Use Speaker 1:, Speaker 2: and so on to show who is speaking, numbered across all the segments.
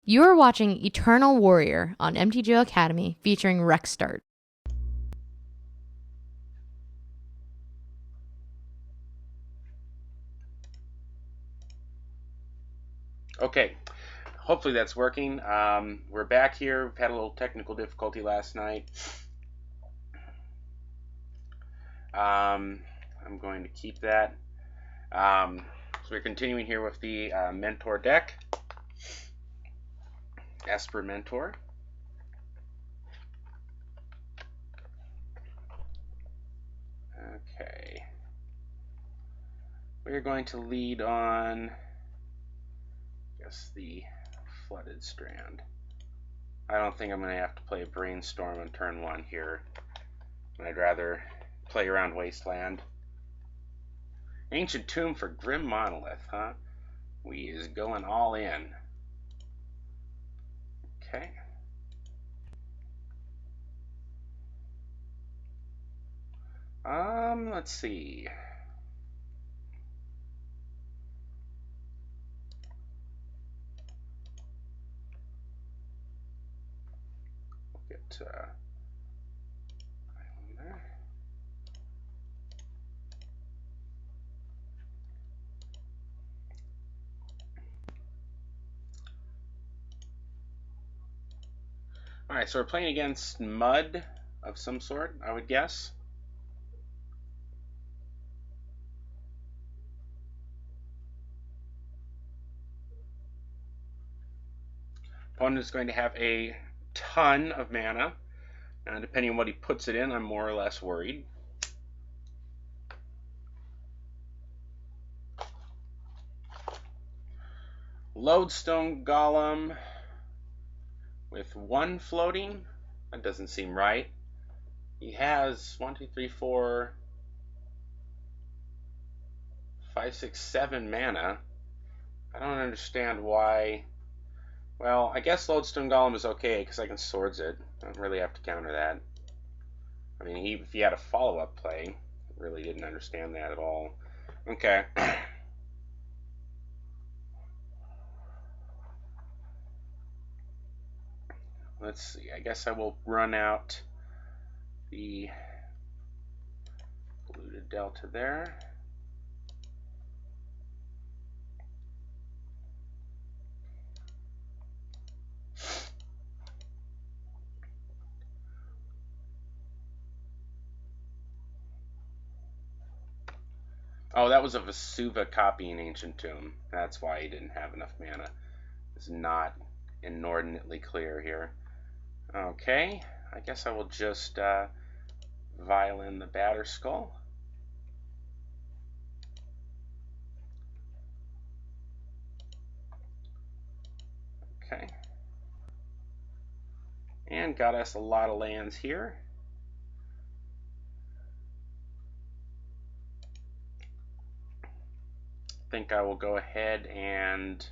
Speaker 1: You are watching Eternal Warrior on MTGO Academy featuring RexDart.
Speaker 2: Okay, hopefully that's working. We're back here. We've had a little technical difficulty last night. I'm going to keep that. So we're continuing here with the Mentor deck. Esper Mentor. Okay. We're going to lead on, I guess, the Flooded Strand. I don't think I'm going to have to play a Brainstorm on turn 1 here. I'd rather play around Wasteland. Ancient Tomb for Grim Monolith, huh? We is going all in. Okay. Let's see. We'll get island there. Alright, so we're playing against Mud of some sort, I would guess. Opponent is going to have a ton of mana. Depending on what he puts it in, I'm more or less worried. Lodestone Golem with 1 floating. That doesn't seem right. He has 1, 2, 3, 4, 5, 6, 7 mana. I don't understand why. Well, I guess Lodestone Golem is okay because I can Swords it. I don't really have to counter that. I mean, if he had a follow-up play, I really didn't understand that at all. Okay. Let's see. I guess I will run out the polluted delta there. Oh, that was a Vesuva copying Ancient Tomb. That's why he didn't have enough mana. It's not inordinately clear here. Okay, I guess I will just Violin the Batterskull. Okay. And got us a lot of lands here. I think I will go ahead and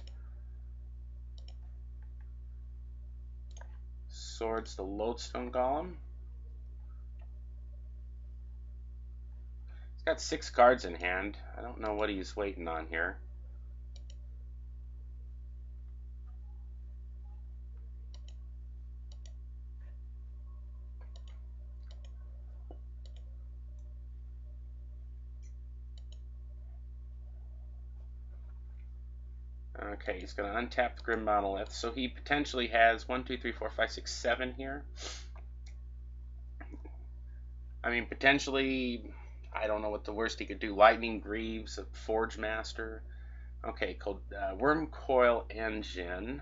Speaker 2: Swords the Lodestone Golem. He's got 6 cards in hand. I don't know what he's waiting on here. Okay, he's going to untap the Grim Monolith, so he potentially has 1, 2, 3, 4, 5, 6, 7 here. I mean, potentially, I don't know what the worst he could do. Lightning Greaves, a Forge Master. Okay, called Wormcoil Engine.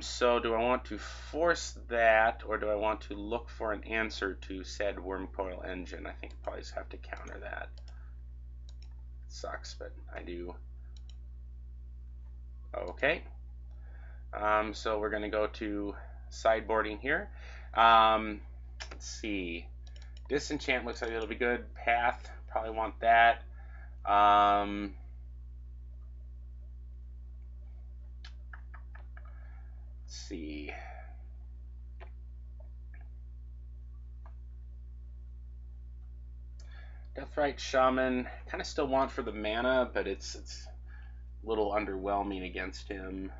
Speaker 2: So do I want to force that, or do I want to look for an answer to said Wormcoil Engine? I think I probably just have to counter that. It sucks, but I do. Okay. So we're going to go to sideboarding here. Let's see. Disenchant looks like it'll be good. Path, probably want that. Let's see. Deathrite Shaman, kind of still want for the mana, but it's a little underwhelming against him.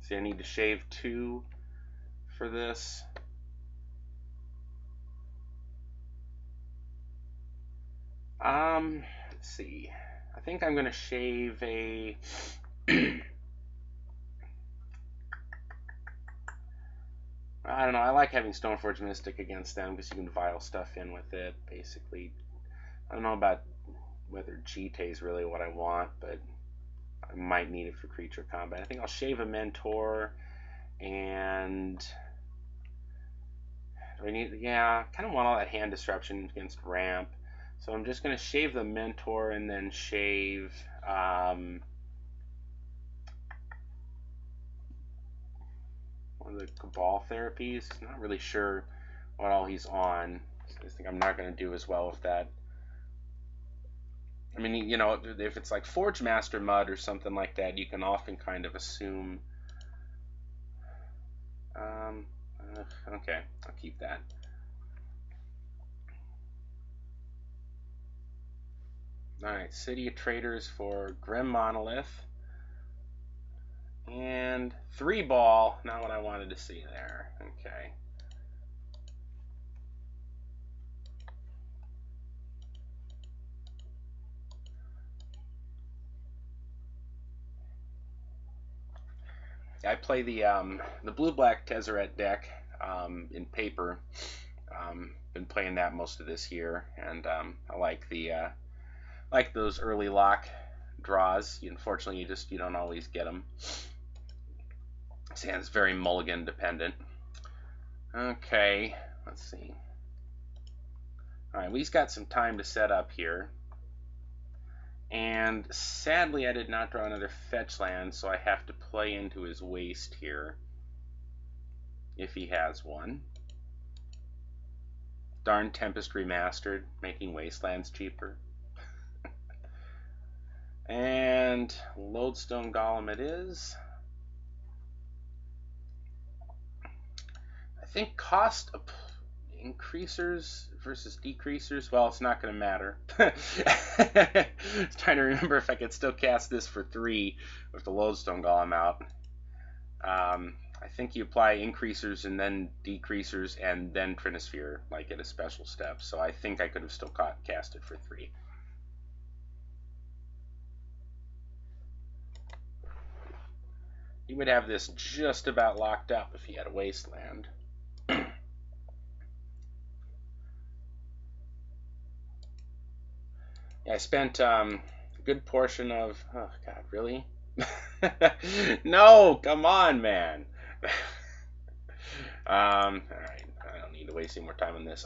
Speaker 2: See, I need to shave 2 for this. Let's see. I think I'm gonna shave a I don't know, I like having Stoneforge Mystic against them because you can vial stuff in with it, basically. I don't know about whether Jite is really what I want, but I might need it for creature combat. I think I'll shave a Mentor, and do I need, yeah, I kind of want all that hand disruption against ramp. So I'm just going to shave the Mentor and then shave one of the Cabal therapies. Not really sure what all he's on. So I think I'm not going to do as well with that. I mean, you know, if it's like Forge Master Mud or something like that, you can often kind of assume. Okay, I'll keep that. Alright, City of Traders for Grim Monolith. And 3-ball, not what I wanted to see there. Okay. I play the blue-black Tezzeret deck in paper. Been playing that most of this year, and I like the like those early lock draws. Unfortunately, you don't always get them. So yeah, it's very mulligan dependent. Okay, let's see. All right, we've got some time to set up here. And sadly, I did not draw another fetch land, so I have to play into his waste here, if he has one. Darn Tempest Remastered, making wastelands cheaper. And Lodestone Golem it is. I think cost increasers versus decreasers. Well, it's not going to matter. I was trying to remember if I could still cast this for 3 with the Lodestone Golem out. I think you apply increasers and then decreasers and then Trinisphere, like at a special step. So I think I could have still cast it for 3. He would have this just about locked up if he had a wasteland. Yeah, I spent a good portion of... Oh, God, really? No, come on, man. All right, I don't need to waste any more time on this.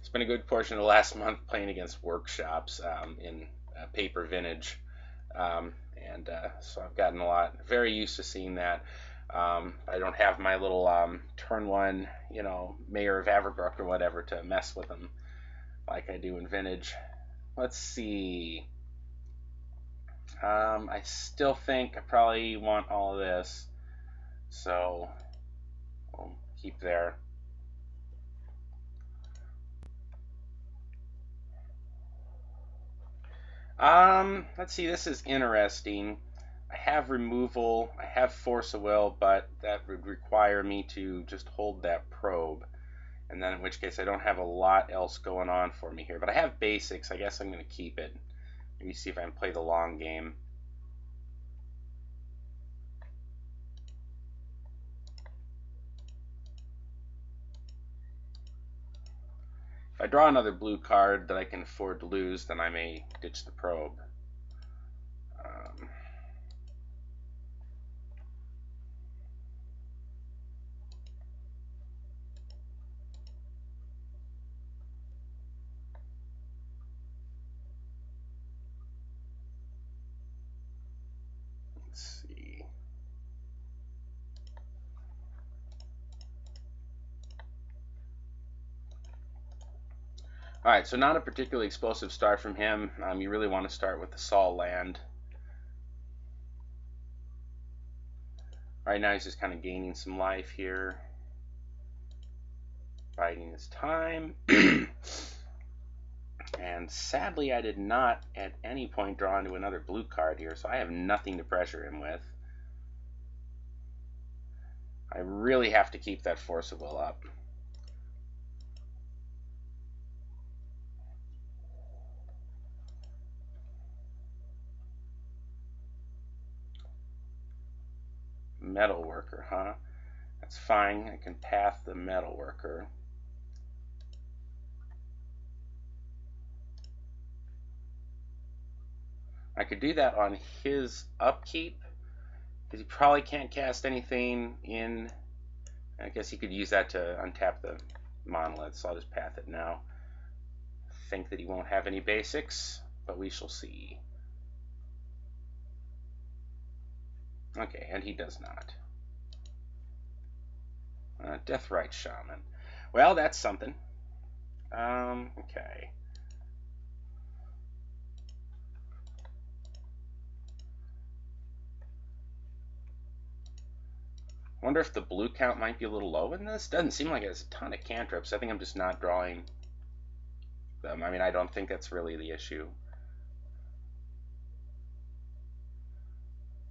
Speaker 2: Spent a good portion of the last month playing against workshops in paper vintage. So I've gotten very used to seeing that. I don't have my little turn 1, Mayor of Averbrook or whatever to mess with them like I do in vintage. Let's see. I still think I probably want all of this, so we'll keep there. Let's see, this is interesting. I have removal, I have force of will, but that would require me to just hold that probe. And then in which case I don't have a lot else going on for me here. But I have basics, I guess I'm going to keep it. Maybe see if I can play the long game. If I draw another blue card that I can afford to lose, then I may ditch the probe. Let's see. Alright, so not a particularly explosive start from him. You really want to start with the Sol land. Right now he's just kind of gaining some life here. Biding his time. And sadly, I did not at any point draw into another blue card here, so I have nothing to pressure him with. I really have to keep that Force of Will up. Metalworker, huh? That's fine. I can path the Metalworker. I could do that on his upkeep, because he probably can't cast anything in. I guess he could use that to untap the Monolith, so I'll just path it now. Think that he won't have any basics, but we shall see. Okay, and he does not. Deathrite Shaman. Well, that's something. Okay. Wonder if the blue count might be a little low in this. Doesn't seem like it has a ton of cantrips. I think I'm just not drawing them. I mean, I don't think that's really the issue.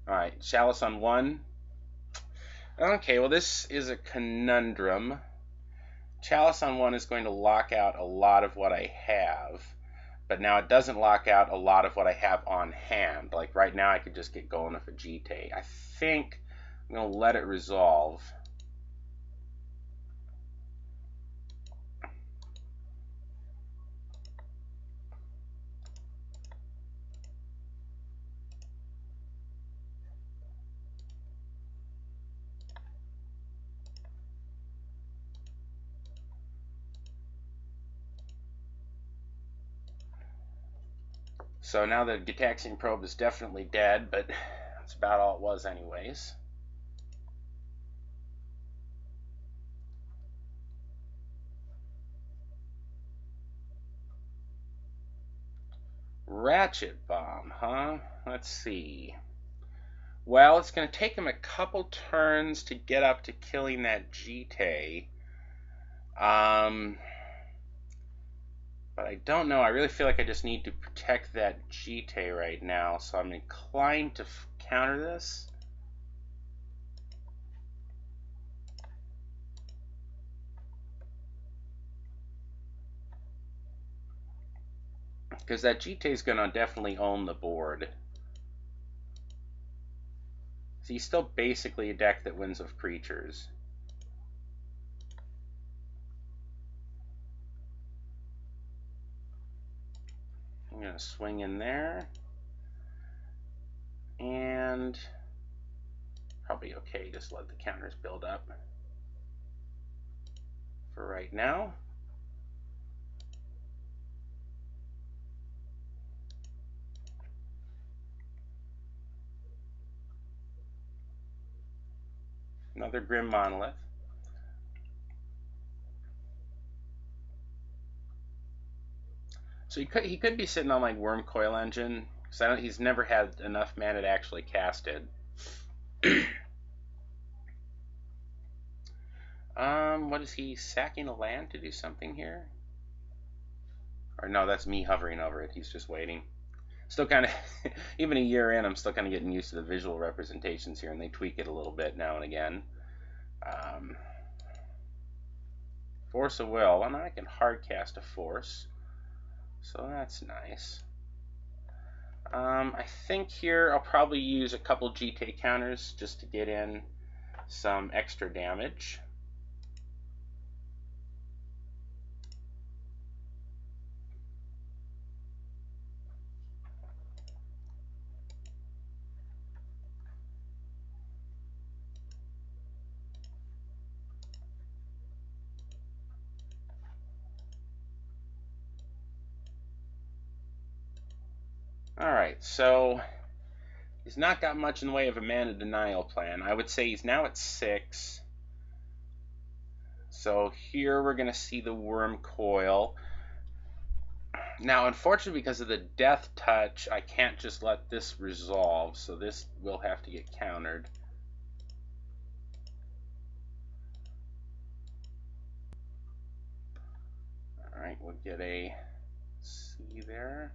Speaker 2: Alright, Chalice on 1. Okay, well this is a conundrum. Chalice on 1 is going to lock out a lot of what I have, but now it doesn't lock out a lot of what I have on hand. Like right now I could just get going with a Vegetae. I think I'm going to let it resolve. So now the Gitaxian Probe is definitely dead, but that's about all it was anyways. Ratchet Bomb, huh? Let's see. Well, it's going to take him a couple turns to get up to killing that Vegetae. But I don't know. I really feel like I just need to protect that Vegetae right now, so I'm inclined to counter this. Because that Vegetae is going to definitely own the board. So he's still basically a deck that wins with creatures. I'm going to swing in there. And probably okay, just let the counters build up for right now. Another Grim Monolith. So he could be sitting on like Worm Coil Engine, because he's never had enough mana to actually cast it. What is he sacking a land to do something here? Or no, that's me hovering over it. He's just waiting. Still kind of, even a year in, I'm still kind of getting used to the visual representations here, and they tweak it a little bit now and again. Force of Will. Well, now I can hard cast a Force, so that's nice. I think here I'll probably use a couple Vegetae counters just to get in some extra damage. Alright, so he's not got much in the way of a mana denial plan. I would say he's now at 6. So here we're going to see the Worm Coil. Now, unfortunately, because of the Death Touch, I can't just let this resolve, so this will have to get countered. Alright, we'll get a see there.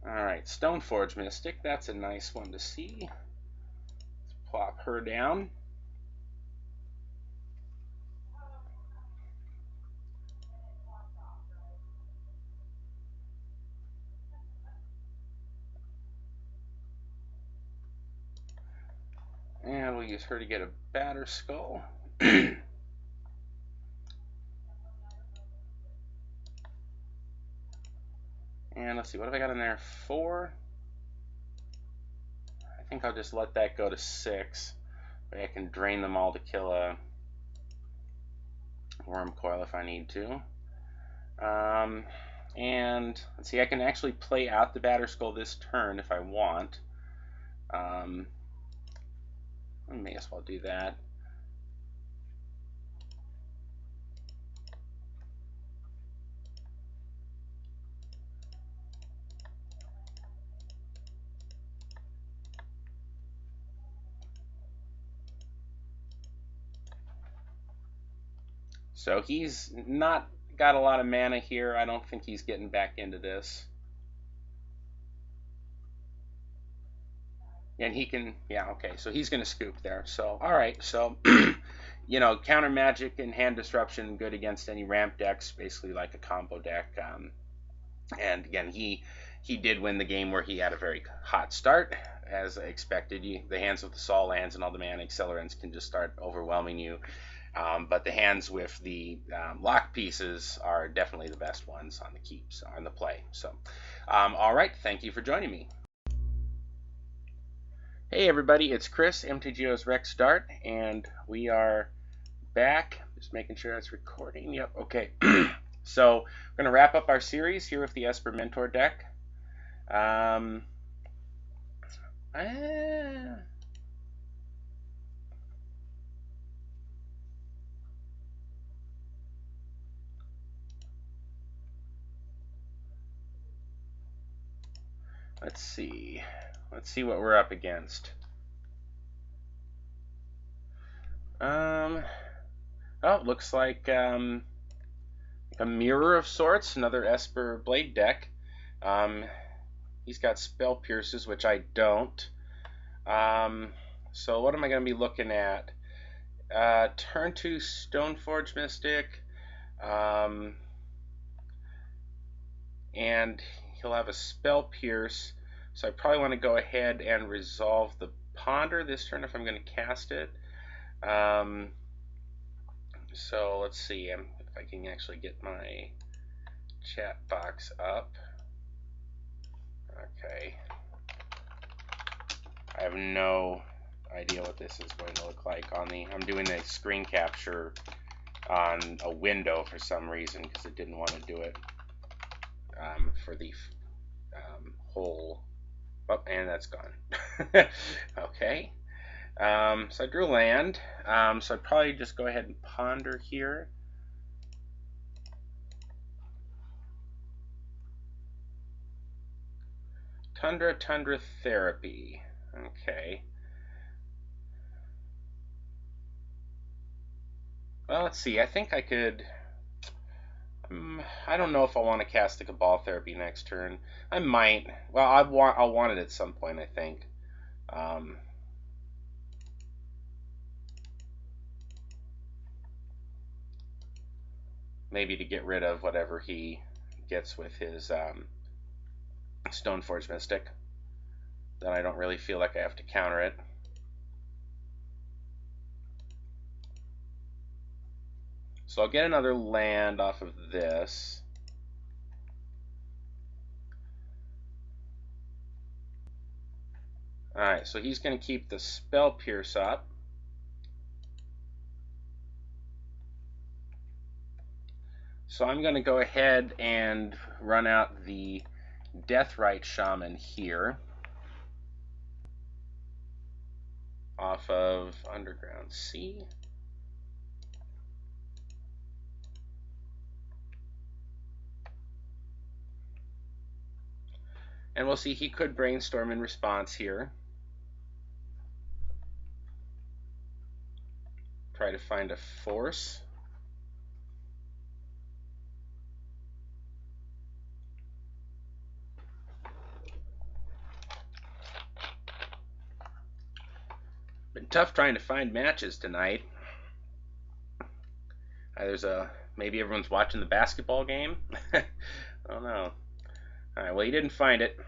Speaker 2: Alright, Stoneforge Mystic, that's a nice one to see. Let's plop her down. And we'll use her to get a Batter Skull. And let's see, what have I got in there? 4. I think I'll just let that go to 6. I can drain them all to kill a Worm Coil if I need to. And let's see, I can actually play out the Batter Skull this turn if I want. I may as well do that. So he's not got a lot of mana here. I don't think he's getting back into this. And he can, yeah, okay, so he's going to scoop there. So, all right, so, you know, counter magic and hand disruption, good against any ramp decks, basically like a combo deck. And again, he did win the game where he had a very hot start, as expected. The hands with the Sol lands and all the mana accelerants can just start overwhelming you. But the hands with the lock pieces are definitely the best ones on the keeps, on the play. So, all right, thank you for joining me. Hey everybody, it's Chris, MTGO's RexDart, and we are back. Just making sure it's recording. Yep, okay. So we're going to wrap up our series here with the Esper Mentor deck. Let's see what we're up against. Oh, it looks like a mirror of sorts, another Esper Blade deck. He's got Spell Pierces, which I don't. So what am I going to be looking at? Turn 2 Stoneforge Mystic. And he'll have a Spell Pierce. So I probably want to go ahead and resolve the Ponder this turn if I'm going to cast it. So let's see if I can actually get my chat box up. Okay. I have no idea what this is going to look like on the... I'm doing a screen capture on a window for some reason because it didn't want to do it for the whole... Oh, and that's gone. Okay. So I drew land. So I'd probably just go ahead and ponder here. Tundra Therapy. Okay. Well, let's see. I think I could... I don't know if I want to cast the Cabal Therapy next turn. I might. Well, I'll want it at some point, I think. Maybe to get rid of whatever he gets with his Stoneforge Mystic. Then I don't really feel like I have to counter it. So I'll get another land off of this. Alright, so he's going to keep the Spell Pierce up. So I'm going to go ahead and run out the Deathrite Shaman here off of Underground Sea. And we'll see, he could Brainstorm in response here. try to find a force. Been tough trying to find matches tonight. Maybe everyone's watching the basketball game. I don't know. All right, well, he didn't find it.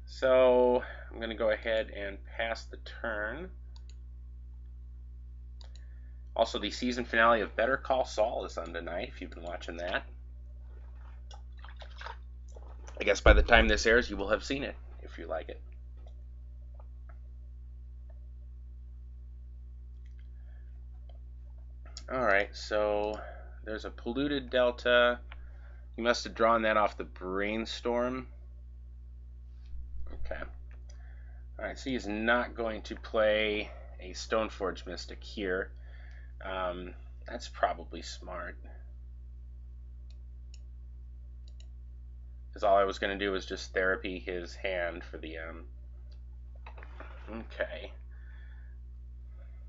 Speaker 2: So I'm going to go ahead and pass the turn. Also, the season finale of Better Call Saul is on tonight, if you've been watching that. I guess by the time this airs, you will have seen it, if you like it. Alright, so there's a polluted delta. You must have drawn that off the brainstorm. Okay. Alright, so he's not going to play a Stoneforge Mystic here. That's probably smart. Because all I was going to do was just therapy his hand for the... Okay.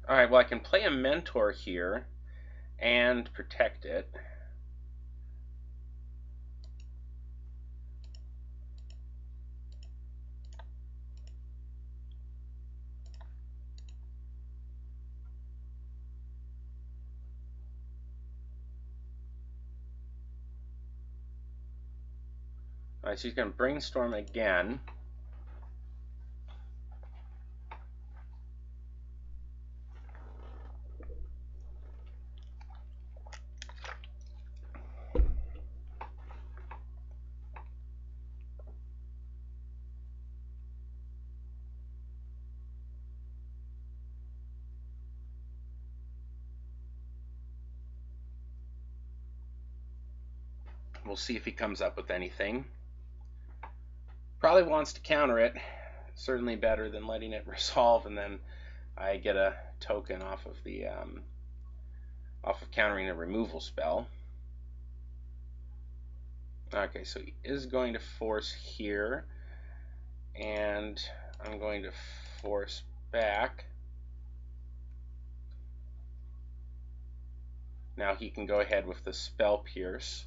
Speaker 2: Alright, well I can play a Mentor here and protect it. Alright, so he's going to brainstorm again. We'll see if he comes up with anything. Probably wants to counter it. Certainly better than letting it resolve and then I get a token off of the off of countering a removal spell. Okay, so he is going to force here, and I'm going to force back. Now he can go ahead with the Spell Pierce.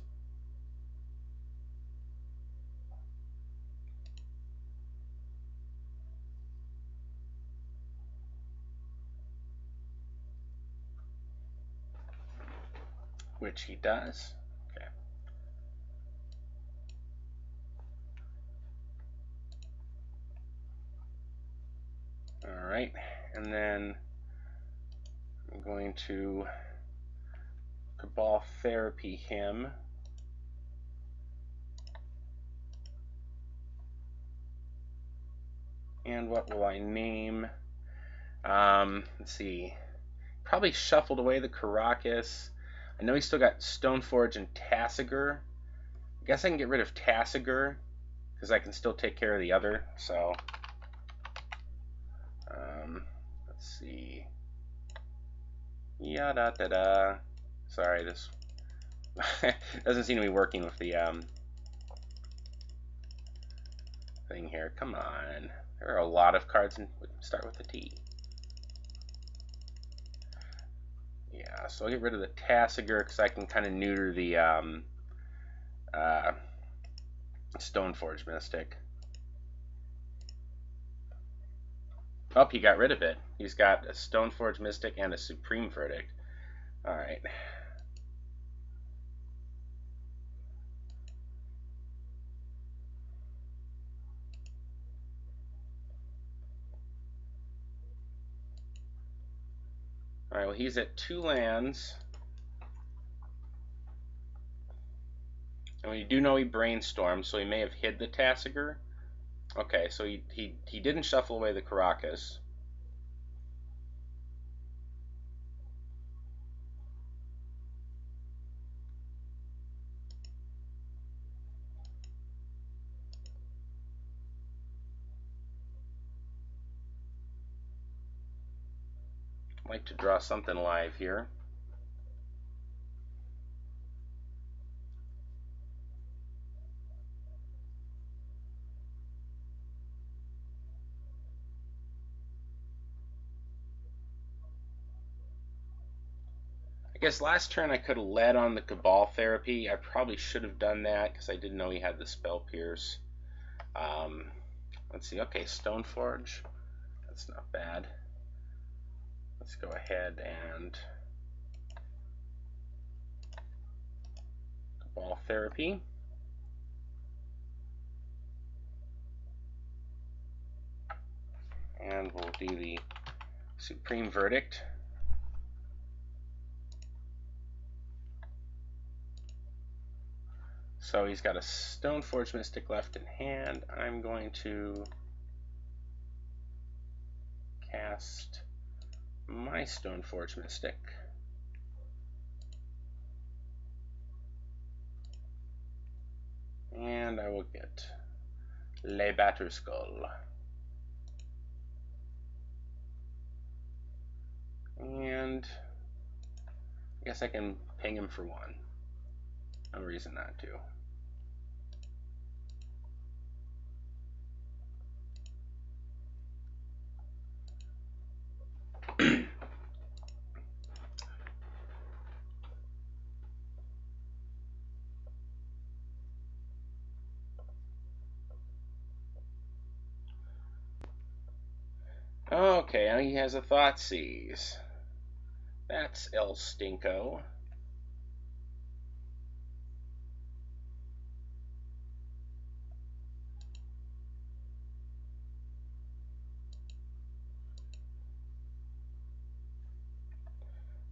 Speaker 2: Which he does. Okay. Alright, and then I'm going to Cabal Therapy him. And what will I name? Let's see. Probably shuffled away the Caracas. I know he's still got Stoneforge and Tassiger. I guess I can get rid of Tassiger because I can still take care of the other. So, let's see. Da da da. Sorry, this doesn't seem to be working with the thing here. Come on, there are a lot of cards. Start with the T. Yeah, so I'll get rid of the Tassiger because I can kind of neuter the Stoneforge Mystic. Oh, he got rid of it. He's got a Stoneforge Mystic and a Supreme Verdict. Alright. Alright, well he's at 2 lands. And we do know he brainstormed, so he may have hid the Tassiger. Okay, so he didn't shuffle away the Caracas. I'd like to draw something live here. I guess last turn I could have led on the Cabal Therapy. I probably should have done that because I didn't know he had the Spell Pierce. Let's see. Okay, Stoneforge. That's not bad. Let's go ahead and Cabal Therapy. And we'll do the Supreme Verdict. So he's got a Stoneforge Mystic left in hand. I'm going to cast my Stoneforge Mystic. And I will get Le Batterskull. And I guess I can ping him for 1. No reason not to. Okay, now he has a Thoughtseize. That's El Stinko.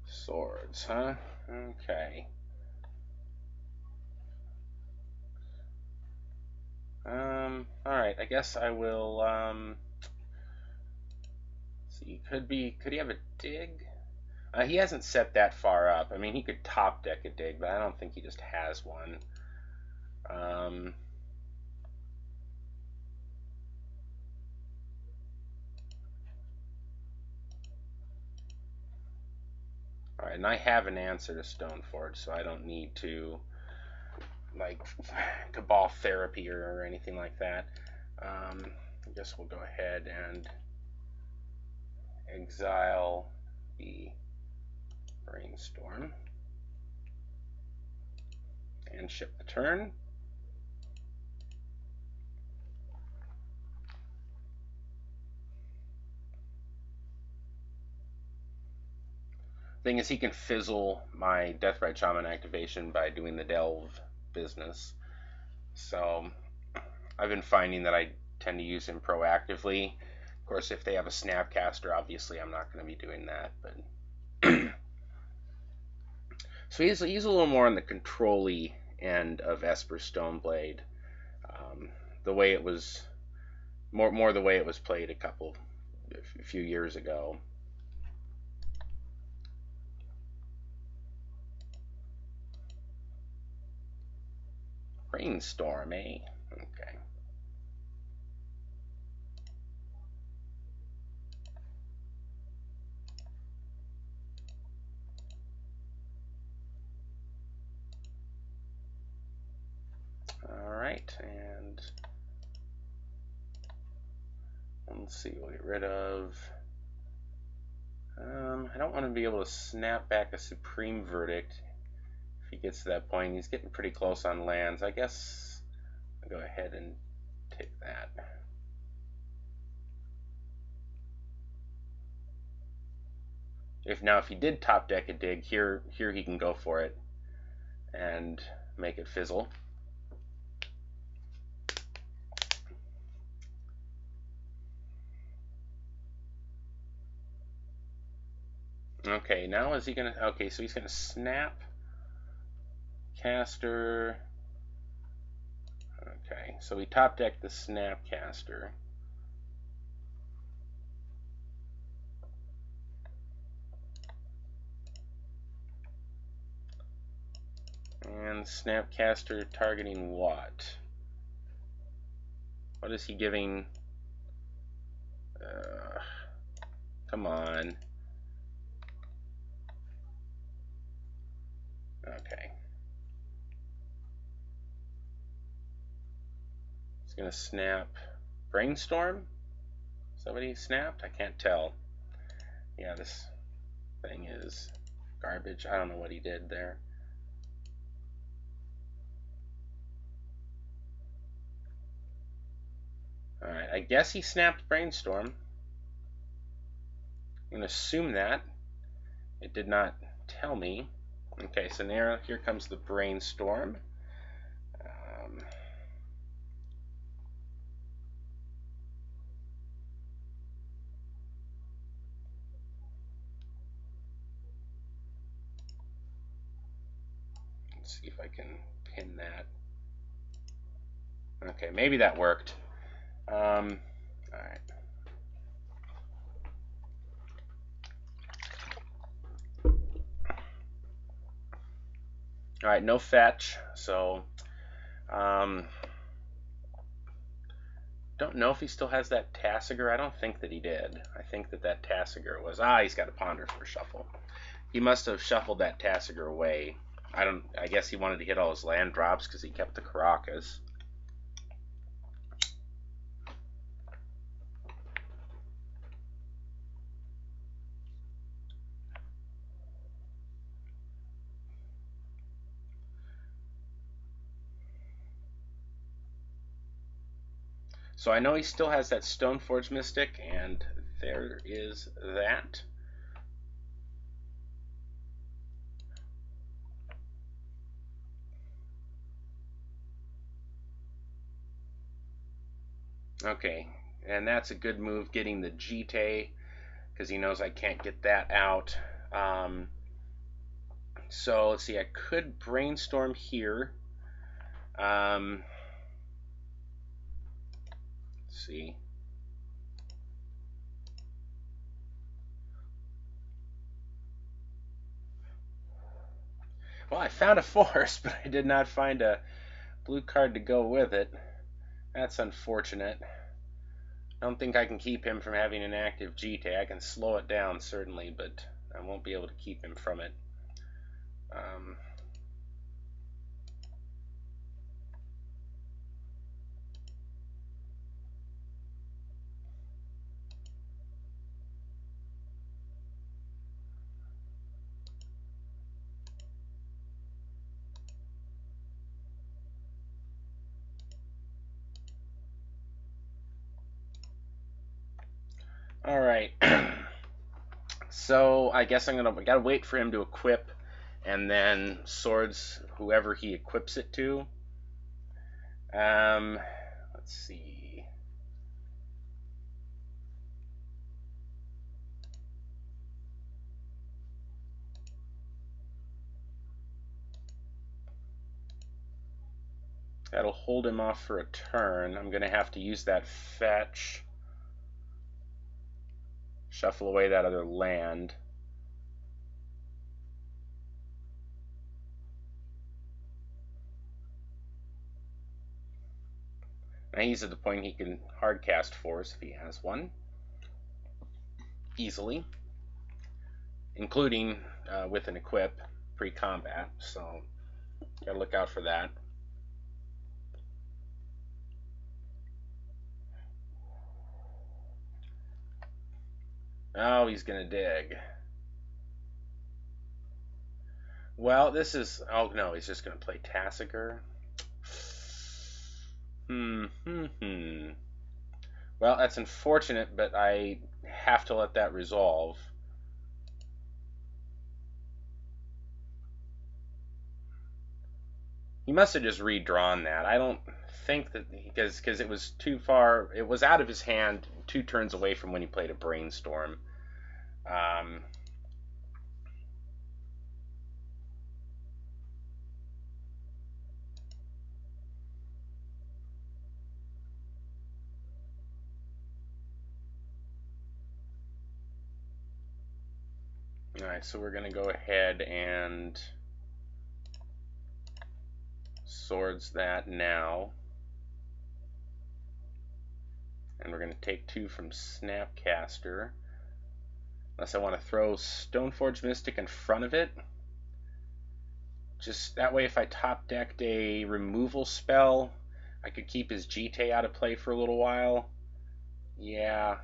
Speaker 2: Swords, huh? Okay. Alright, I guess I will, see, could he have a dig? He hasn't set that far up. I mean, he could top deck a dig, but I don't think he just has one. Alright, and I have an answer to Stoneforge, so I don't need to, like, Cabal Therapy or anything like that. I guess we'll go ahead and exile the Brainstorm and ship the turn. Thing is, he can fizzle my Deathrite Shaman activation by doing the Delve business. So I've been finding that I tend to use him proactively. Of course, if they have a Snapcaster, obviously I'm not going to be doing that. But so he's a little more on the control-y end of Esper Stoneblade. The way it was, more the way it was played a few years ago. Brainstorm, eh? Okay. Alright, and let's see, we'll get rid of... I don't want to be able to snap back a Supreme Verdict if he gets to that point. He's getting pretty close on lands. I guess I'll go ahead and take that. If he did top deck a dig, here he can go for it and make it fizzle. Okay, now is he gonna? Okay, so he's gonna snap caster. Okay, so we top decked the Snapcaster. And Snapcaster targeting what? What is he giving? Come on. Okay. He's gonna snap Brainstorm? Somebody snapped? I can't tell. Yeah, this thing is garbage. I don't know what he did there. Alright, I guess he snapped Brainstorm. I'm going to assume that. It did not tell me. Okay, so now here comes the Brainstorm. Let's see if I can pin that. Okay, maybe that worked. Alright. Alright, no fetch, so don't know if he still has that Tasigur. I don't think that he did. I think that Tasigur was... he's got a Ponder for a shuffle. He must have shuffled that Tasigur away. I guess he wanted to hit all his land drops because he kept the Karakas. So I know he still has that Stoneforge Mystic, and there is that. Okay, and that's a good move, getting the Jite, because he knows I can't get that out. So let's see, I could Brainstorm here. Let's see. Well, I found a force, but I did not find a blue card to go with it. That's unfortunate. I don't think I can keep him from having an active Jite. I can slow it down, certainly, but I won't be able to keep him from it. All right. So I guess I gotta wait for him to equip, and then swords whoever he equips it to. Let's see. That'll hold him off for a turn. I'm gonna have to use that fetch. Shuffle away that other land. Now he's at the point he can hardcast Force if he has one. Easily. Including with an equip pre-combat. So, gotta look out for that. Oh, he's gonna dig. Well, this is... Oh, no, he's just gonna play Tasigur. Well, that's unfortunate, but I have to let that resolve. He must have just redrawn that. I don't think that... Because it was too far... It was out of his hand 2 turns away from when he played a Brainstorm. Alright, so we're going to go ahead and swords that now. And we're going to take 2 from Snapcaster. Unless I want to throw Stoneforge Mystic in front of it. Just that way, if I top decked a removal spell, I could keep his Jite out of play for a little while. Yeah.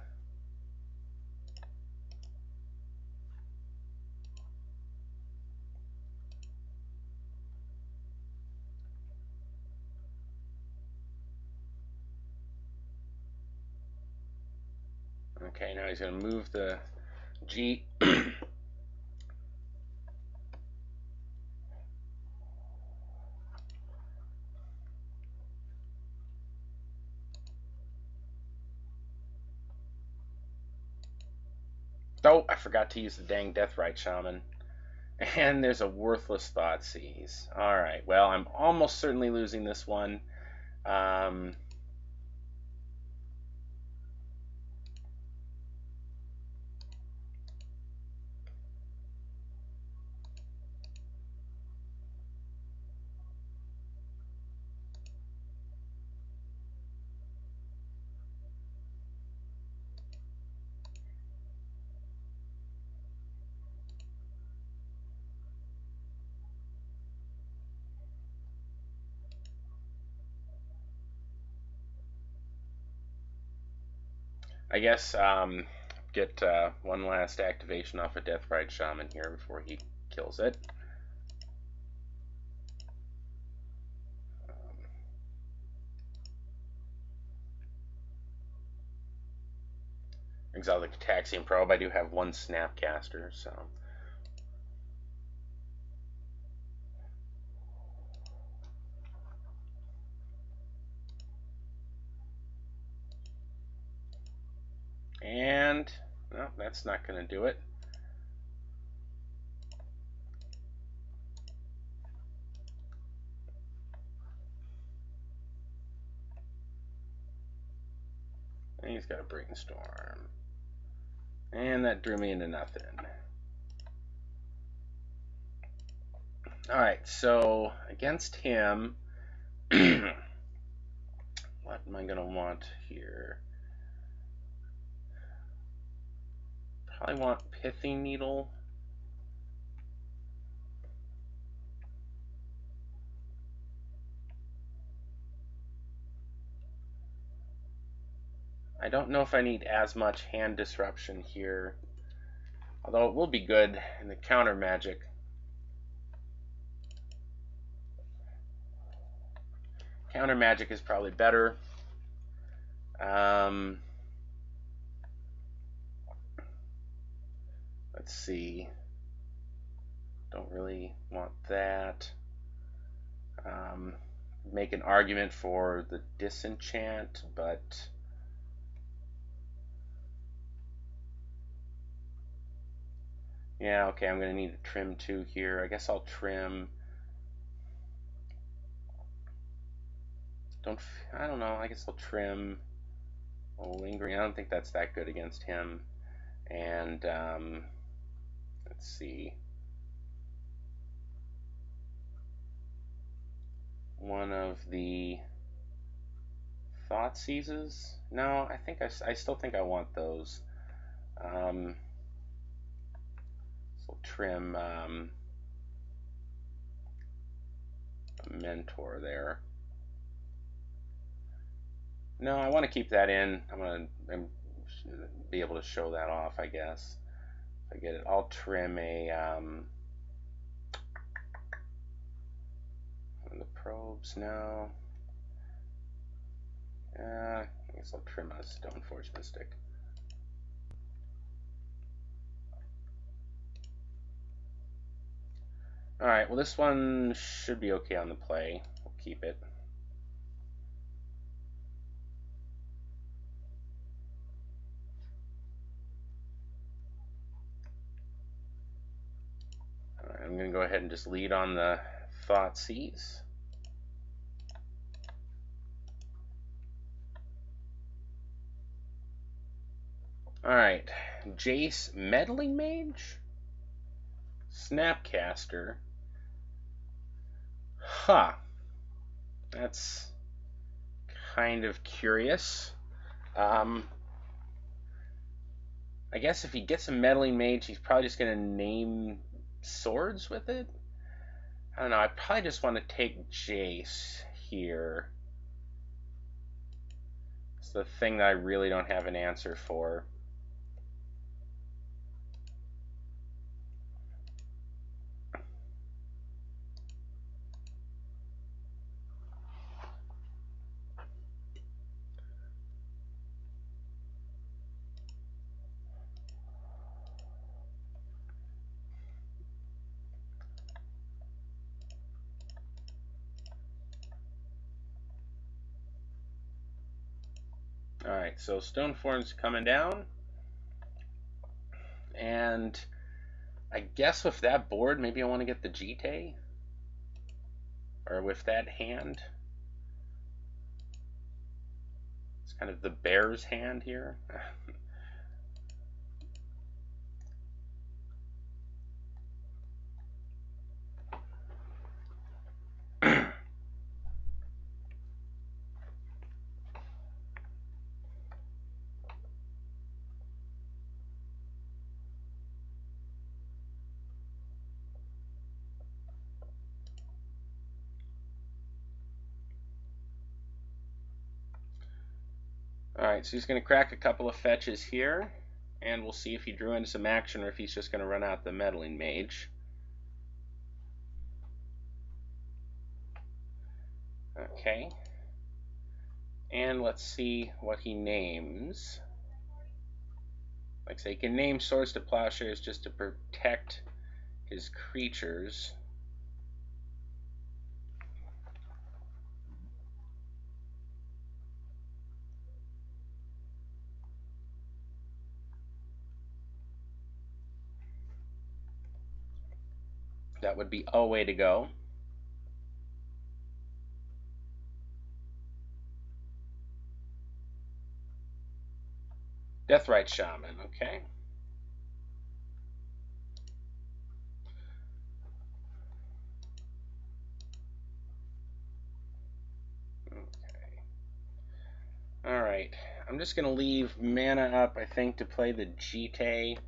Speaker 2: Okay, now he's going to move the G. Oh, I forgot to use the dang Deathrite Shaman. And there's a worthless Thoughtseize. Alright, well, I'm almost certainly losing this one. I guess get one last activation off of Deathrite Shaman here before he kills it. Exile the Cataxian Probe. I do have one Snapcaster, so. And no, that's not going to do it. And he's got a Brainstorm. And that drew me into nothing. Alright, so against him, what am I going to want here? Probably want Pithing Needle. I don't know if I need as much hand disruption here, although it will be good in the counter magic. Counter magic is probably better. Let's see. Don't really want that. Make an argument for the disenchant, but yeah, okay, I'm gonna need to trim 2 here. I guess I'll trim. I don't know. I guess I'll trim. Lingering. I don't think that's that good against him. And let's see. One of the Thoughtseizes? No, I think I still think I want those. So trim a Mentor there. No, I want to keep that in. I'm going to be able to show that off, I guess. If I get it, I'll trim a one of the probes now. I guess I'll trim a Stoneforge Mystic. Alright, well this one should be okay on the play. We'll keep it. Alright, I'm going to go ahead and just lead on the Thoughtseize. Alright, Jace Meddling Mage? Snapcaster. Huh. That's kind of curious. I guess if he gets a Meddling Mage, he's probably just going to name swords with it. I don't know. I probably just want to take Jace here. It's the thing that I really don't have an answer for. Alright, so Stoneform's coming down. And I guess with that board, maybe I want to get the Jite. Or with that hand. It's kind of the bear's hand here. Alright, so he's going to crack a couple of fetches here, and we'll see if he drew into some action or if he's just going to run out the Meddling Mage. Okay. And let's see what he names. Like I say, he can name Swords to Plowshares just to protect his creatures. That would be a way to go. Deathrite Shaman, okay. Alright, I'm just going to leave mana up, I think, to play the Jite.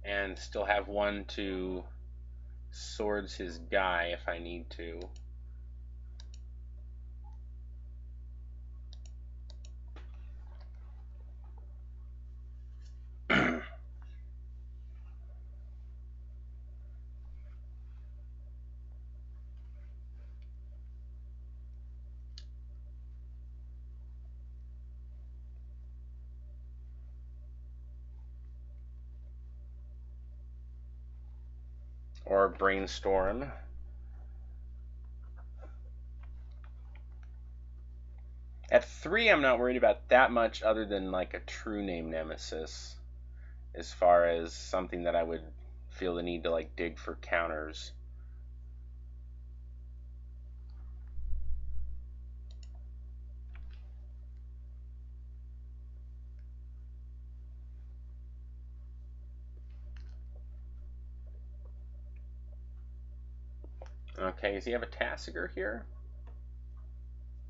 Speaker 2: And still have one to swords his guy if I need to. Or brainstorm. At 3, I'm not worried about that much other than like a true name nemesis, as far as something that I would feel the need to like dig for counters. Okay, does he have a Tasigur here?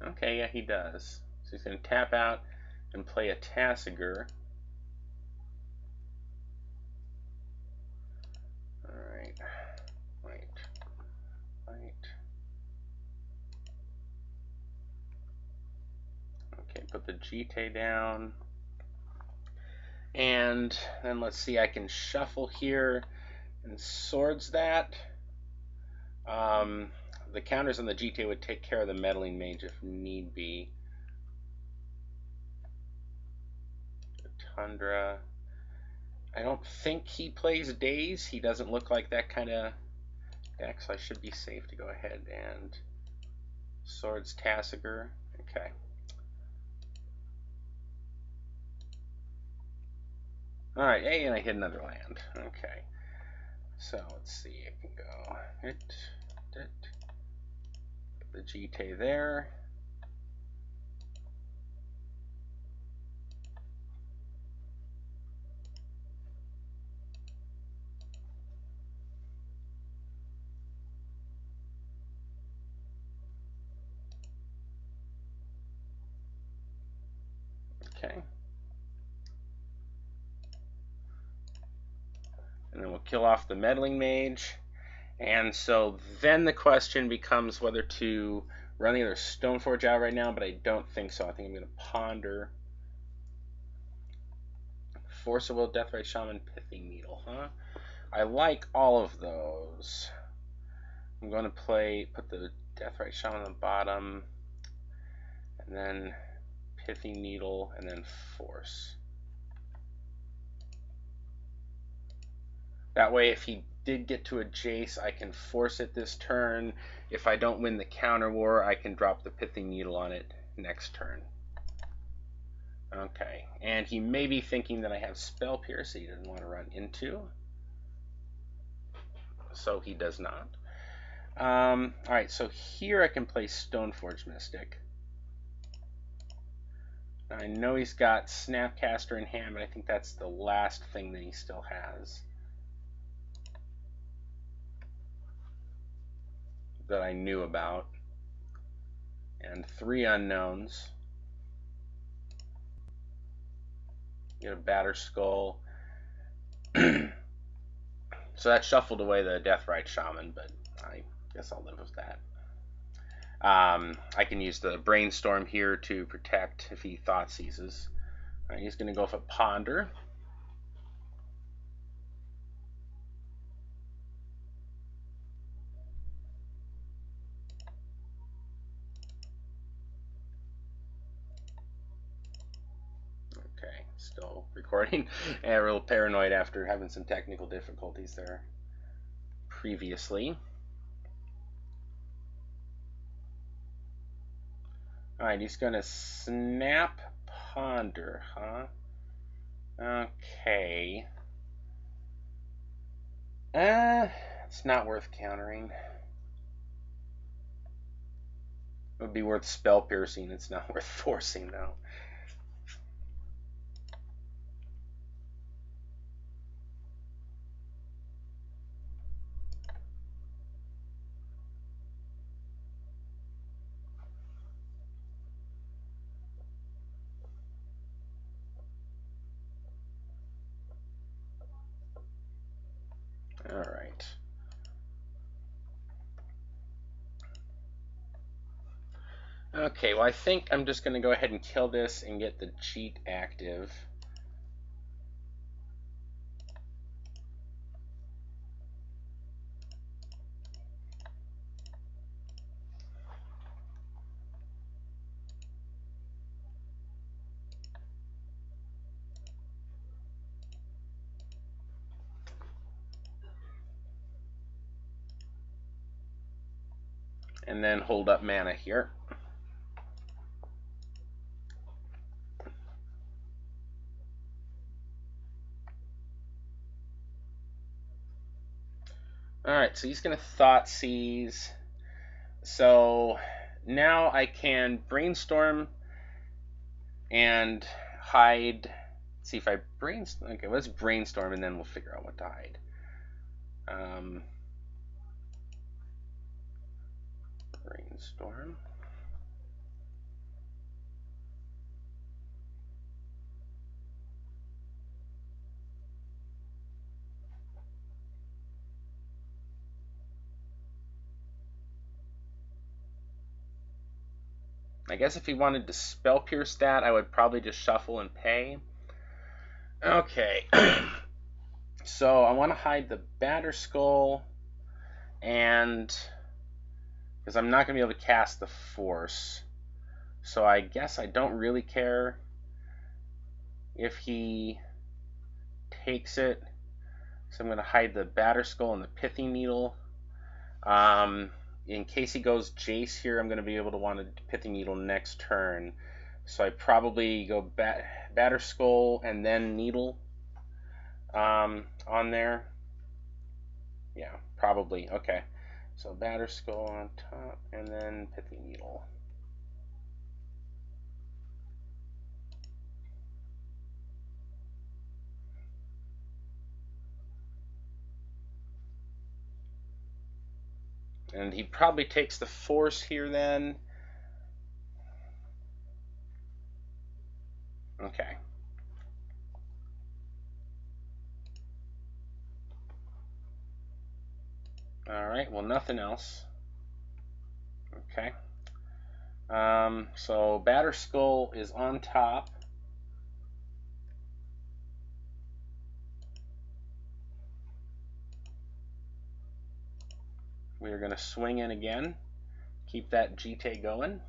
Speaker 2: Okay, yeah, he does. So he's going to tap out and play a Tasigur. Alright. Wait. Okay, put the Jite down. And then let's see, I can shuffle here and swords that. The counters on the Jite would take care of the Meddling Mage if need be. Tundra. I don't think he plays Daze. He doesn't look like that kind of deck, so I should be safe to go ahead and swords Tasigur. Okay. Alright, hey, and I hit another land. Okay. So let's see, I can go hit. The Jite there. Okay. And then we'll kill off the Meddling Mage. And so then the question becomes whether to run the other Stoneforge out right now, but I don't think so. I think I'm going to ponder. Force of Will, Deathrite Shaman, Pithing Needle, huh? I like all of those. I'm going to put the Deathrite Shaman on the bottom, and then Pithing Needle, and then Force. That way, if he did get to a Jace, I can force it this turn. If I don't win the counter war, I can drop the Pithing Needle on it next turn. Okay, and he may be thinking that I have Spell Pierce he doesn't want to run into. So he does not. Alright, so here I can play Stoneforge Mystic. I know he's got Snapcaster in hand, but I think that's the last thing that he still has that I knew about. And 3 unknowns. Get a Batter Skull. So that shuffled away the Deathrite Shaman, but I guess I'll live with that. I can use the Brainstorm here to protect if he Thought Seizes. Right, he's going to go for Ponder. Okay, still recording. And a little paranoid after having some technical difficulties there previously. Alright, he's going to Snap Ponder, huh? Okay. It's not worth countering. It would be worth Spell Piercing. It's not worth forcing, though. Alright. Okay, well I think I'm just going to go ahead and kill this and get the cheat active. And then hold up mana here. Alright, so he's going to Thought Seize. So now I can Brainstorm and hide. Let's see if I brainstorm. Okay, let's brainstorm and then we'll figure out what to hide. Brainstorm. I guess if he wanted to Spell Pierce that, I would probably just shuffle and pay. Okay. So I want to hide the Batter Skull, and because I'm not going to be able to cast the Force. So I guess I don't really care if he takes it. So I'm going to hide the Batter Skull and the Pithing Needle. In case he goes Jace here, I'm going to be able to want a Pithing Needle next turn. So I probably go Batter Skull and then Needle on there. Yeah, probably. Okay. So Batter Skull on top and then Pithing Needle. And he probably takes the Force here then. Okay. Alright, well nothing else. Okay. So Batter Skull is on top. We are going to swing in again. Keep that GT going.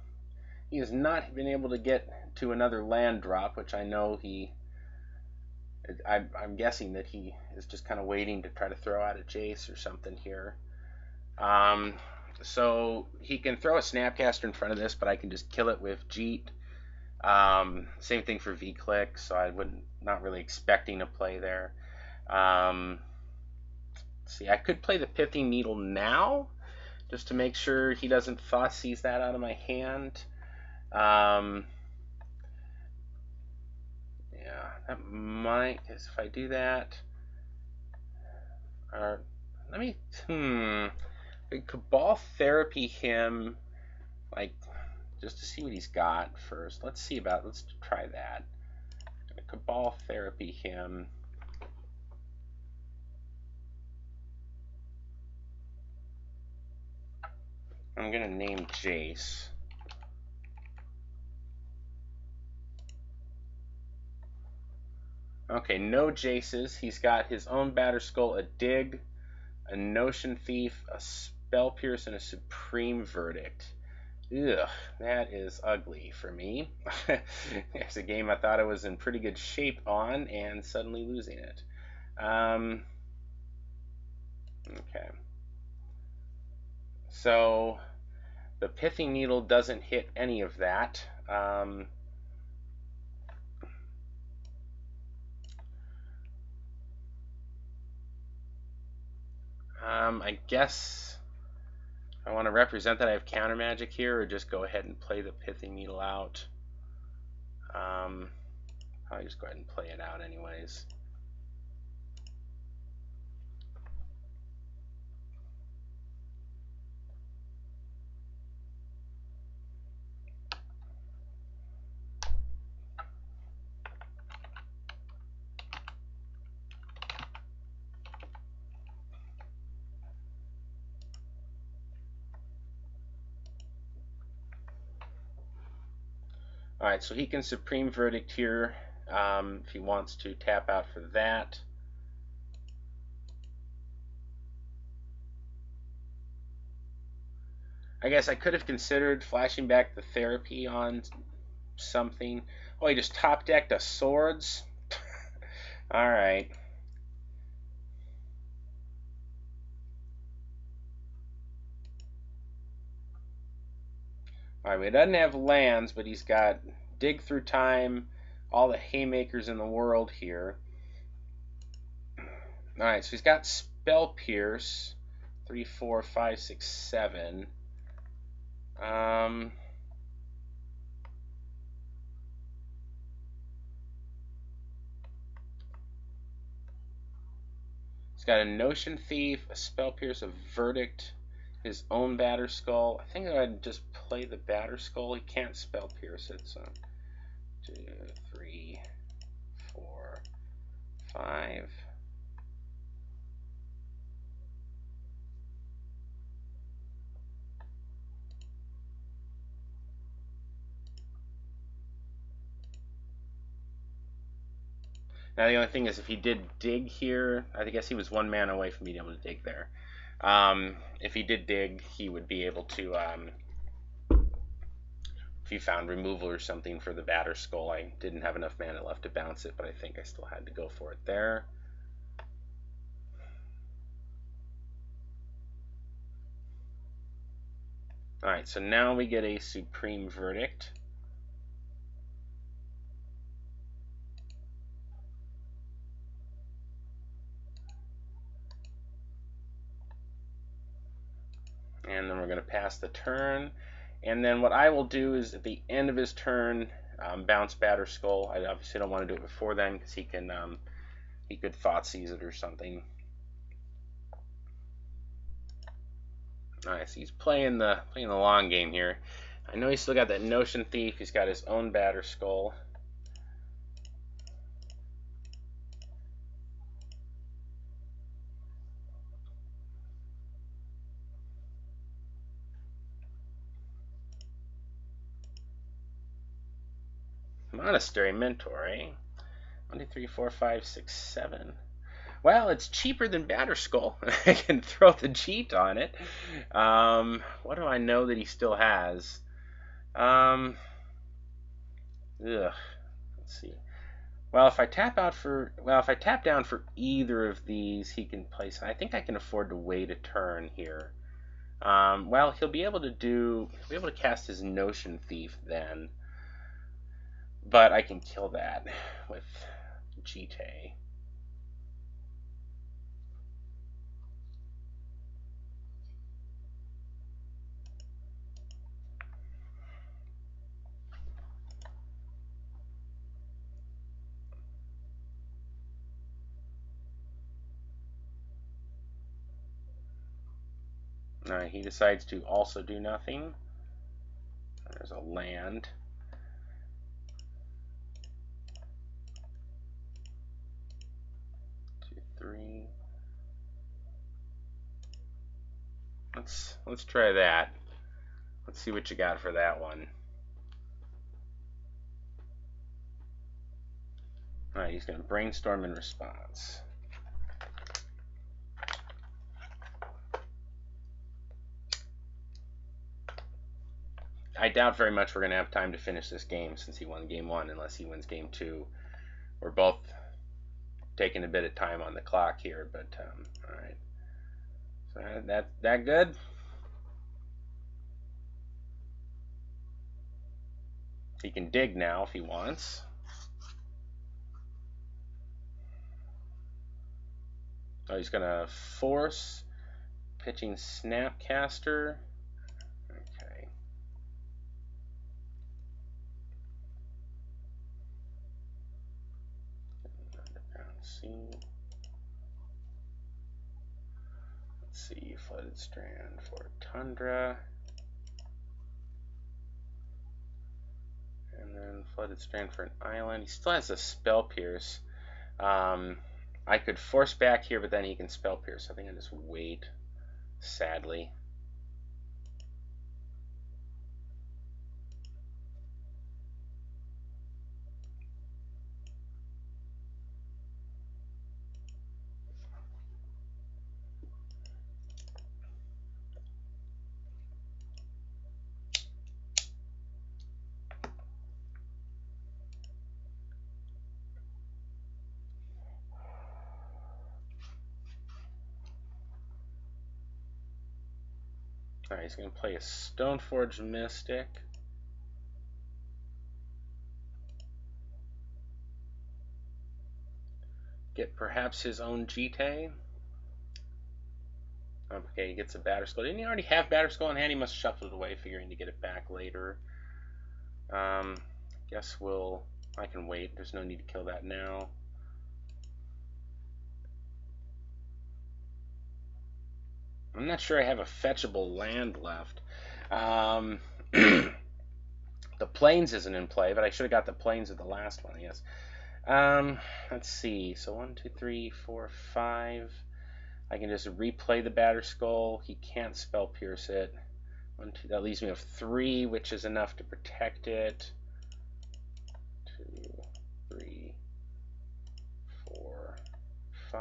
Speaker 2: He has not been able to get to another land drop, which I know I'm guessing that he is just kind of waiting to try to throw out a Jace or something here. So he can throw a Snapcaster in front of this, but I can just kill it with Jeet. Same thing for V-Click, so I wouldn't not really expecting a play there. See, I could play the Pithing Needle now, just to make sure he doesn't Thoughtseize that out of my hand. Yeah, that might, because if I do that, or let me, Cabal Therapy him, like, just to see what he's got first. Let's try that. Cabal Therapy him. I'm gonna name Jace. Okay, no Jaces. He's got his own Batterskull, a Dig, a Notion Thief, a Spell Pierce, and a Supreme Verdict. Ugh, that is ugly for me. It's a game I thought I was in pretty good shape on, and suddenly losing it. Okay. So the Pithing Needle doesn't hit any of that. I guess I want to represent that I have counter magic here, or just go ahead and play the Pithing Needle out. I'll just go ahead and play it out anyways. Alright, so he can Supreme Verdict here if he wants to tap out for that. I guess I could have considered flashing back the Therapy on something. Oh, he just top decked a Swords? Alright. Alright, he doesn't have lands, but he's got Dig Through Time, all the haymakers in the world here. Alright, so he's got Spell Pierce. 3, 4, 5, 6, 7. He's got a Notion Thief, a Spell Pierce, a Verdict, his own Batterskull. I think I'd just play the Batterskull. He can't Spell Pierce it, so 2, 3, 4, 5. Now the only thing is, if he did dig here, I guess he was 1 mana away from being able to dig there. If he did dig, he would be able to, if he found removal or something for the Batterskull. I didn't have enough mana left to bounce it, but I think I still had to go for it there. Alright, so now we get a Supreme Verdict. And then we're going to pass the turn. And then what I will do is at the end of his turn, bounce Batterskull. I obviously don't want to do it before then, because he could Thoughtseize it or something. Alright, so he's playing the long game here. I know he's still got that Notion Thief. He's got his own Batterskull. Monastery Mentor, eh? 1, 2, 3, 4, 5, 6, 7. Well, it's cheaper than Batterskull. I can throw the Jeet on it. What do I know that he still has? Let's see. Well, if I tap down for either of these, he can place. I think I can afford to wait a turn here. Well, he'll be able to cast his Notion Thief then, but I can kill that with GT. He decides to also do nothing. There's a land. Two, three. Let's try that. Let's see what you got for that one. Alright, he's going to brainstorm in response. I doubt very much we're going to have time to finish this game since he won game 1, unless he wins game 2. We're both taking a bit of time on the clock here, but alright. So that good? He can dig now if he wants. Oh, he's going to force pitching Snapcaster. Okay. Let's see, Flooded Strand for Tundra. And then Flooded Strand for an island. He still has a Spell Pierce. I could force back here, but then he can Spell Pierce. I think I just wait, sadly. Alright, he's going to play a Stoneforge Mystic. Get perhaps his own GT. Okay, he gets a Batterskull. Didn't he already have Batterskull in hand? He must shuffle it away, figuring to get it back later. Guess I can wait. There's no need to kill that now. I'm not sure I have a fetchable land left. The Plains isn't in play, but I should have got the Plains at the last one, I guess. Let's see. So 1, 2, 3, 4, 5. I can just replay the Batterskull. He can't Spell Pierce it. 1, 2. That leaves me with 3, which is enough to protect it. 2, 3, 4, 5.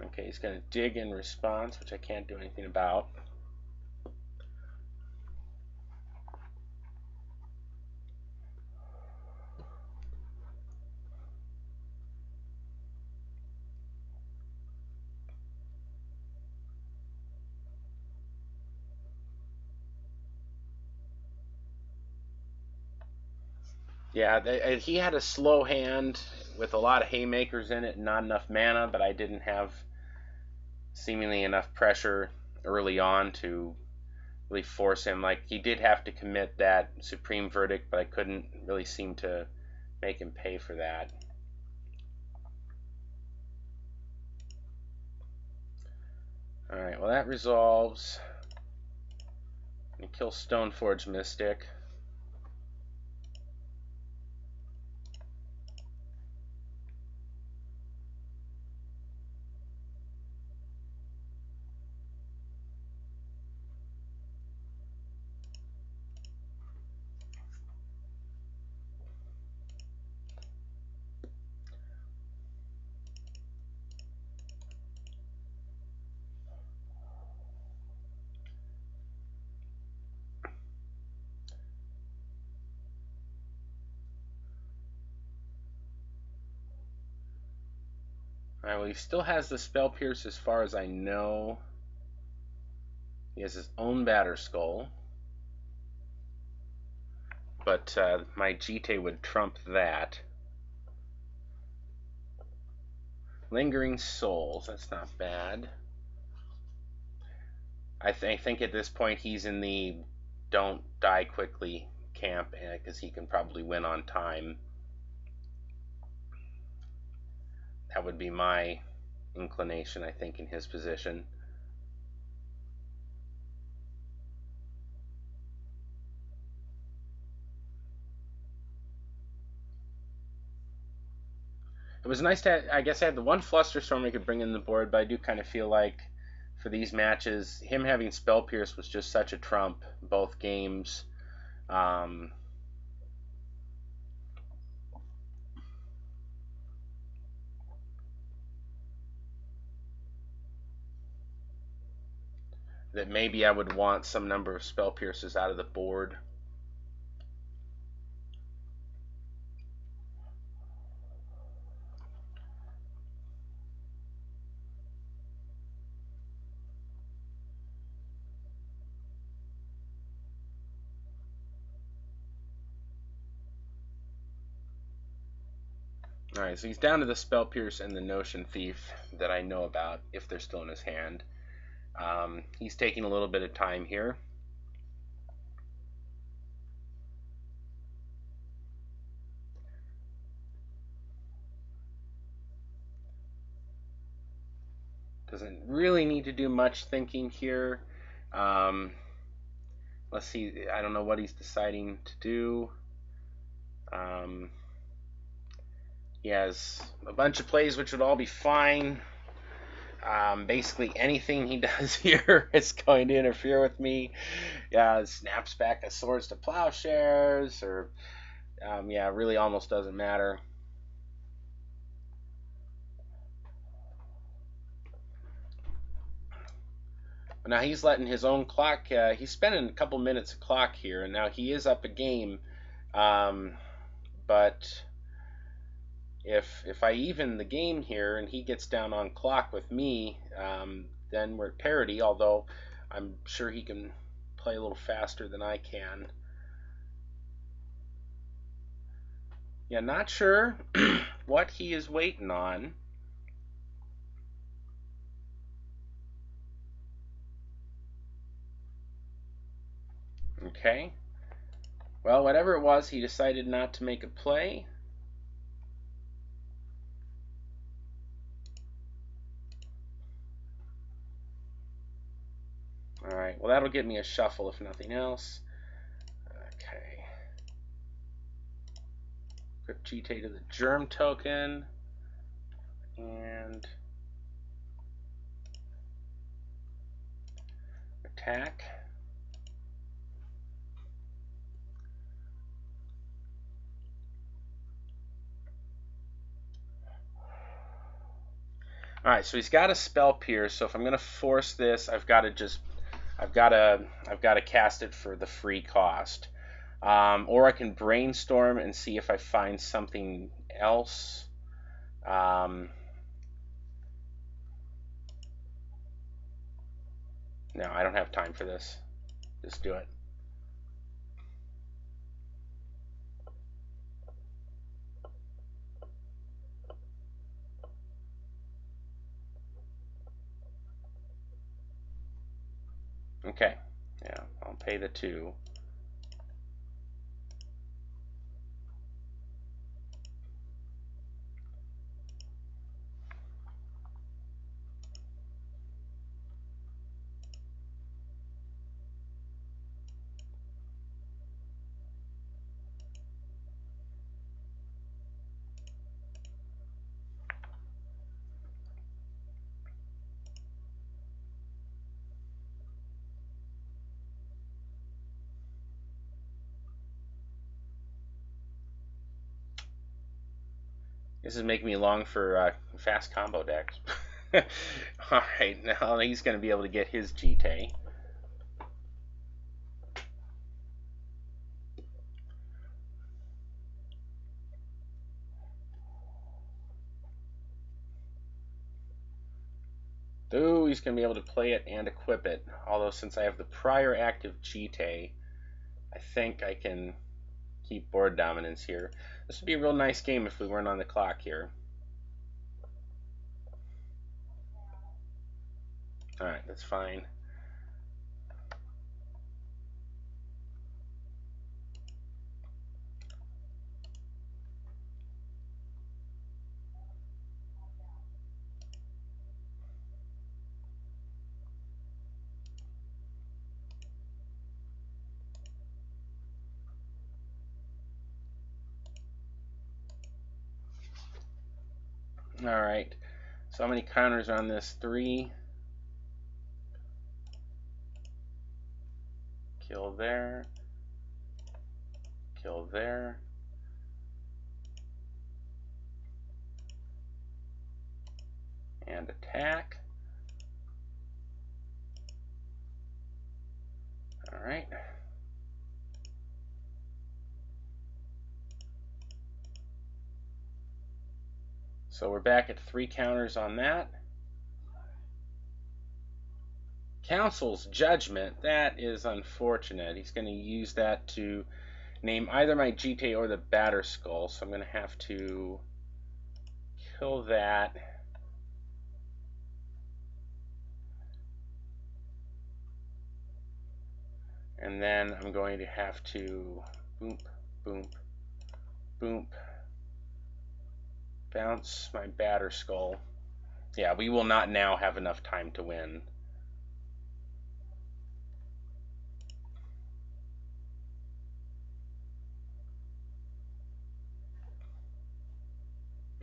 Speaker 2: Okay, he's going to dig in response, which I can't do anything about. Yeah, he had a slow hand with a lot of haymakers in it and not enough mana, but I didn't have seemingly enough pressure early on to really force him. Like, he did have to commit that Supreme Verdict, but I couldn't really seem to make him pay for that. Alright, well that resolves. He kills Stoneforge Mystic. Alright, well, he still has the Spell Pierce as far as I know. He has his own Batter Skull. But my Jite would trump that. Lingering Souls, that's not bad. I think at this point he's in the don't die quickly camp because he can probably win on time. That would be my inclination, I think, in his position. It was nice to, I guess I had the one Flusterstorm I could bring in the board, but I do kind of feel like for these matches, him having Spell Pierce was just such a trump both games. That maybe I would want some number of Spell Pierces out of the board. Alright, so he's down to the Spell Pierce and the Notion Thief that I know about, if they're still in his hand. He's taking a little bit of time here. Doesn't really need to do much thinking here. Let's see, I don't know what he's deciding to do. He has a bunch of plays which would all be fine. Basically anything he does here is going to interfere with me. Yeah, snaps back a Swords to Plowshares, or yeah, it really almost doesn't matter. But now he's letting his own clock. He's spending a couple minutes of clock here, and now he is up a game. But if I even the game here and he gets down on clock with me, then we're at parity, although I'm sure he can play a little faster than I can. Yeah, not sure what he is waiting on. Okay. Well, whatever it was, he decided not to make a play. Alright, well that'll get me a shuffle if nothing else. Okay. Equip Jite to the Germ token. And attack. Alright, so he's got a Spell Pierce, so if I'm gonna force this, I've got to cast it for the free cost. Or I can brainstorm and see if I find something else. No, I don't have time for this. Just do it. Okay. Yeah, I'll pay the 2. This is making me long for fast combo decks. Alright, now he's going to be able to get his Jite. Ooh, he's going to be able to play it and equip it. Although since I have the prior active GT, I think I can keep board dominance here. This would be a real nice game if we weren't on the clock here. Alright, that's fine. Alright, so how many counters on this? 3. Kill there. Kill there. And attack. Alright. So we're back at 3 counters on that. Council's Judgment. That is unfortunate. He's going to use that to name either my GT or the Batter Skull. So I'm going to have to kill that. And then I'm going to have to boom, boom, boom. Bounce my Batter Skull. Yeah, we will not now have enough time to win.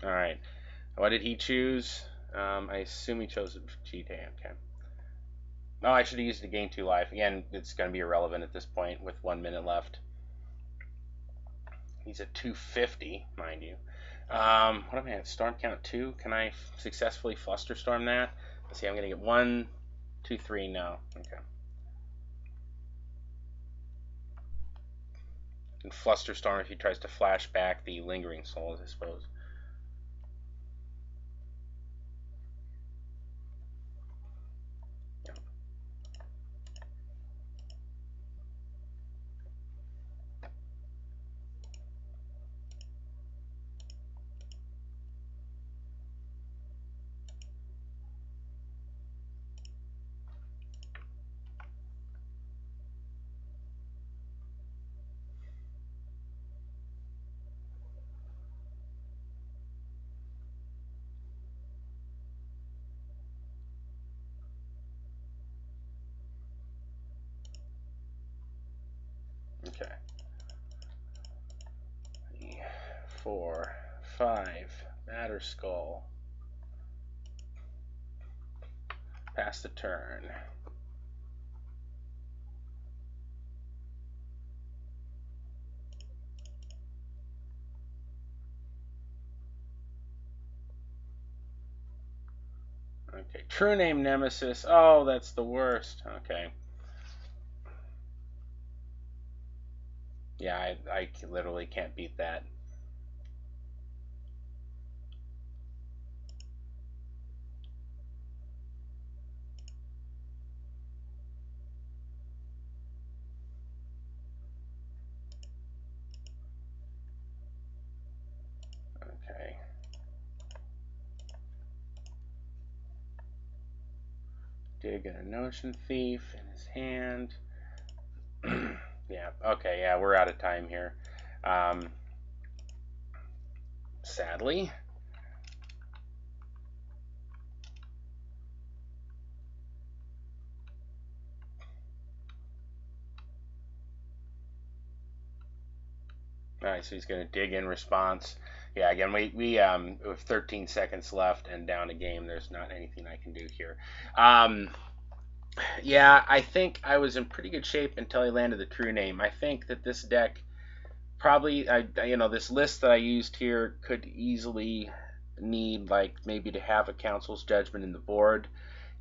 Speaker 2: Alright. What did he choose? I assume he chose GT. Okay. Oh, I should have used the gain 2 life. Again, it's going to be irrelevant at this point with 1 minute left. He's at 250, mind you. What am I at? Storm count 2? Can I successfully Flusterstorm that? Let's see, I'm going to get 1, 2, 3. No. Okay. And Flusterstorm if he tries to flash back the Lingering Souls, I suppose. Okay. 3, 4, 5. Batter Skull. Pass the turn. Okay, True Name Nemesis. Oh, that's the worst. Okay. Yeah, I literally can't beat that. Okay. Dig and a Notion Thief in his hand. Yeah, okay, yeah, we're out of time here. Sadly. Alright, so he's going to dig in response. Yeah, again, we have 13 seconds left and down a game. There's not anything I can do here. Yeah, I think I was in pretty good shape until I landed the True Name. I think that this deck probably, this list that I used here could easily need, like, maybe to have a Council's Judgment in the board.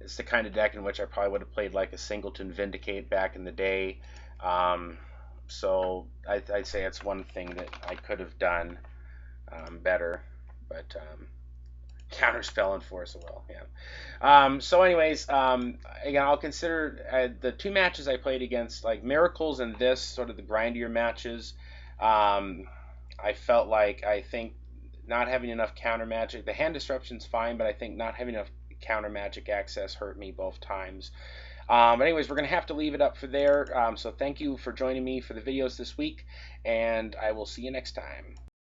Speaker 2: It's the kind of deck in which I probably would have played like a Singleton Vindicate back in the day. So I'd say it's one thing that I could have done better. But Counterspell and Force of Will, yeah. So anyways, again, I'll consider the 2 matches I played against, like Miracles and this, sort of the grindier matches. I felt like, I think not having enough counter magic, the hand disruption's fine, but I think not having enough counter magic access hurt me both times. But anyways, we're going to have to leave it up for there. So thank you for joining me for the videos this week, and I will see you next time.